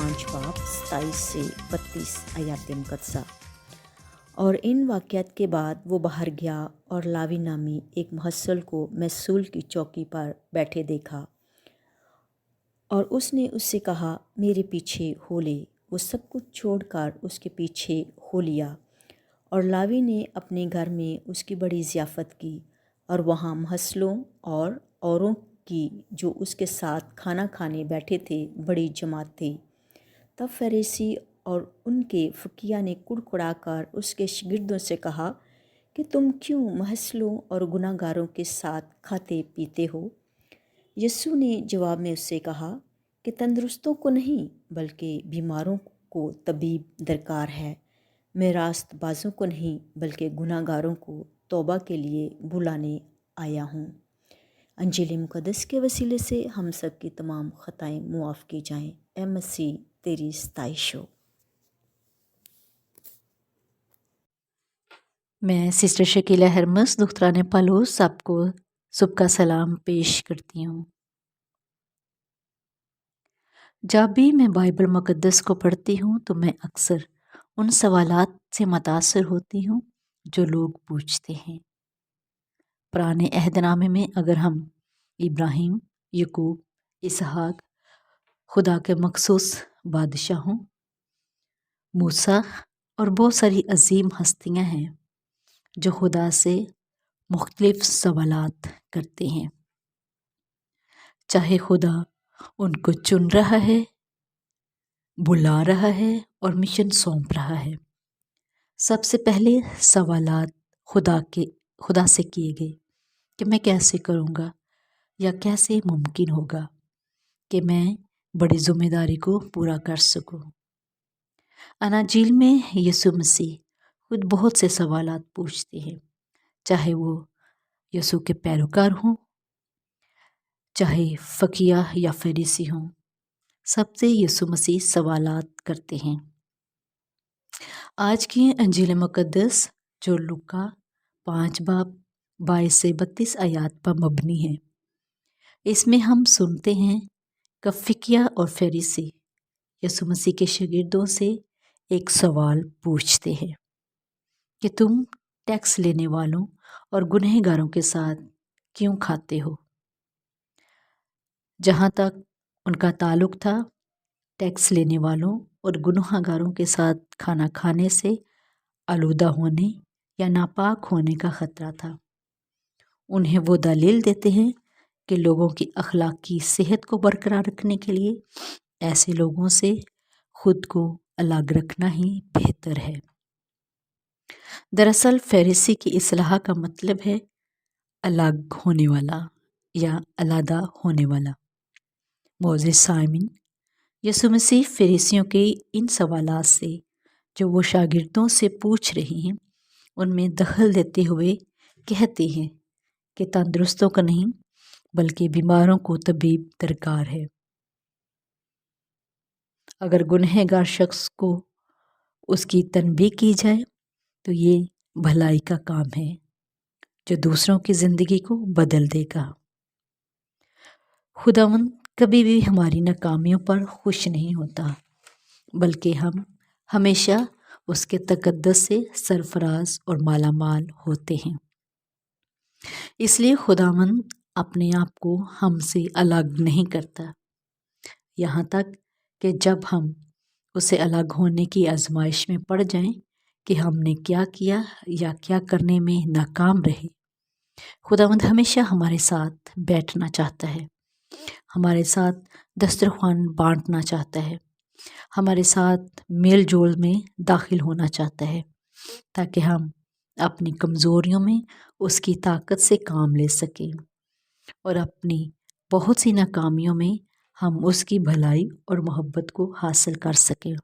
5 बाब 27 से 32 आयात मुक़द्दसा। और इन वाक़यात के बाद वो बाहर गया और लावी नामी एक मुहस्सिल को महसूल की चौकी पर बैठे देखा और उसने उससे कहा, मेरे पीछे हो ले। वो सब कुछ छोड़कर उसके पीछे हो लिया और लावी ने अपने घर में उसकी बड़ी ज़ियाफ़त की और वहाँ मुहस्सिलों और औरों की जो उसके साथ खाना खाने बैठे थे बड़ी जमात थी। तब फ़रीसी और उनके फ़कीहा ने कुड़कुड़ा कर उसके शागिर्दों से कहा कि तुम क्यों मुहस्सिलों और गुनाहगारों के साथ खाते पीते हो? यीशु ने जवाब में उससे कहा कि तंदुरुस्तों को नहीं बल्कि बीमारों को तबीब दरकार है। मैं रास्तबाज़ों को नहीं बल्कि गुनाहगारों को तौबा के लिए बुलाने आया हूँ। अंजील मुक़द्दस के वसीले से हम सब की तमाम ख़ताएँ मुआफ़ की जाएँ। ए मसीह तेरी सताइश हो। मैं सिस्टर शकीला हरमस दुख्तरान पालूस आपको सुबह का सलाम पेश करती हूँ। जब भी मैं बाइबल मुक़द्दस को पढ़ती हूँ तो मैं अक्सर उन सवालात से मुतासर होती हूँ जो लोग पूछते हैं। पुराने अहदनामे में अगर हम इब्राहिम, यकूब, इसहाक, खुदा के मखसूस बादशाहों, मूसा और बहुत सारी अजीम हस्तियाँ हैं जो खुदा से मुख्तलिफ सवालात करते हैं। चाहे खुदा उनको चुन रहा है, बुला रहा है और मिशन सौंप रहा है। सबसे पहले सवालात खुदा से किए गए कि मैं कैसे करूँगा या कैसे मुमकिन होगा कि मैं बड़ी ज़िम्मेदारी को पूरा कर सकूँ। अनाजील में यीशु मसीह खुद बहुत से सवालात पूछते हैं, चाहे वो यीशु के पैरोकार हों, चाहे फ़कीहा या फरीसी हों, सबसे यीशु मसीह सवालात करते हैं। आज की अंजील मुक़द्दस जो लूका 5 बाब 22 से 32 आयात पर मबनी है, इसमें हम सुनते हैं कि फ़कीहा और फरीसी यीशु मसीह के शागिर्दों से एक सवाल पूछते हैं कि तुम टैक्स लेने वालों और गुनहगारों के साथ क्यों खाते हो? जहाँ तक उनका ताल्लुक़ था, टैक्स लेने वालों और गुनहगारों के साथ खाना खाने से आलूदा होने या नापाक होने का ख़तरा था। उन्हें वो दलील देते हैं कि लोगों की अखलाकी सेहत को बरकरार रखने के लिए ऐसे लोगों से खुद को अलग रखना ही बेहतर है। दरअसल फरीसी की इस्लाह का मतलब है अलग होने वाला या अलहदा होने वाला। मोअज़्ज़िज़ सामिन, यीशु मसीह फरीसियों के इन सवालात से जो वो शागिर्दों से पूछ रहे हैं उनमें दखल देते हुए कहते हैं कि तंदुरुस्तों का नहीं बल्कि बीमारों को तबीब दरकार है। अगर गुनहगार शख्स को उसकी तनबीह की जाए तो ये भलाई का काम है जो दूसरों की ज़िंदगी को बदल देगा। खुदावंद कभी भी हमारी नाकामियों पर खुश नहीं होता, बल्कि हम हमेशा उसके तकद्दस से सरफराज और मालामाल होते हैं। इसलिए खुदावंद अपने आप को हमसे अलग नहीं करता, यहाँ तक कि जब हम उसे अलग होने की आजमाइश में पड़ जाएं कि हमने क्या किया या क्या करने में नाकाम रहे, खुदावंद हमेशा हमारे साथ बैठना चाहता है, हमारे साथ दस्तरख्वान बांटना चाहता है, हमारे साथ मेल जोल में दाखिल होना चाहता है ताकि हम अपनी कमज़ोरियों में उसकी ताकत से काम ले सकें और अपनी बहुत सी नाकामियों में हम उसकी भलाई और मोहब्बत को हासिल कर सकें।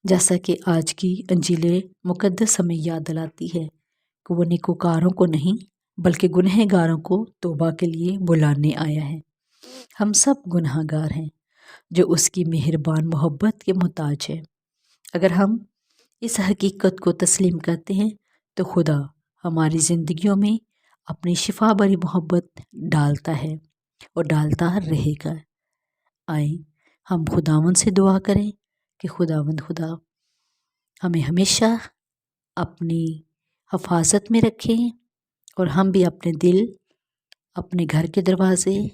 जैसा कि आज की अंजील मुक़द्दस हमें याद दिलाती है कि वो नेकोकारों को नहीं बल्कि गुनहगारों को तौबा के लिए बुलाने आया है। हम सब गुनहगार हैं जो उसकी मेहरबान मोहब्बत के मोहताज हैं। अगर हम इस हकीकत को तस्लीम करते हैं तो खुदा हमारी ज़िंदगियों में अपनी शिफा भरी मोहब्बत डालता है और डालता रहेगा। आए ہم خداوند سے دعا کریں کہ خداوند خدا ہمیں ہمیشہ اپنی حفاظت میں رکھیں اور ہم بھی اپنے دل، اپنے گھر کے دروازے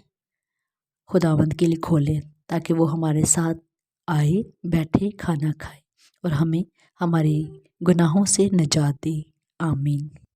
خداوند کے لیے کھولیں تاکہ وہ ہمارے ساتھ آئے، بیٹھے، کھانا کھائے اور ہمیں ہمارے گناہوں سے نجات دے۔ آمین۔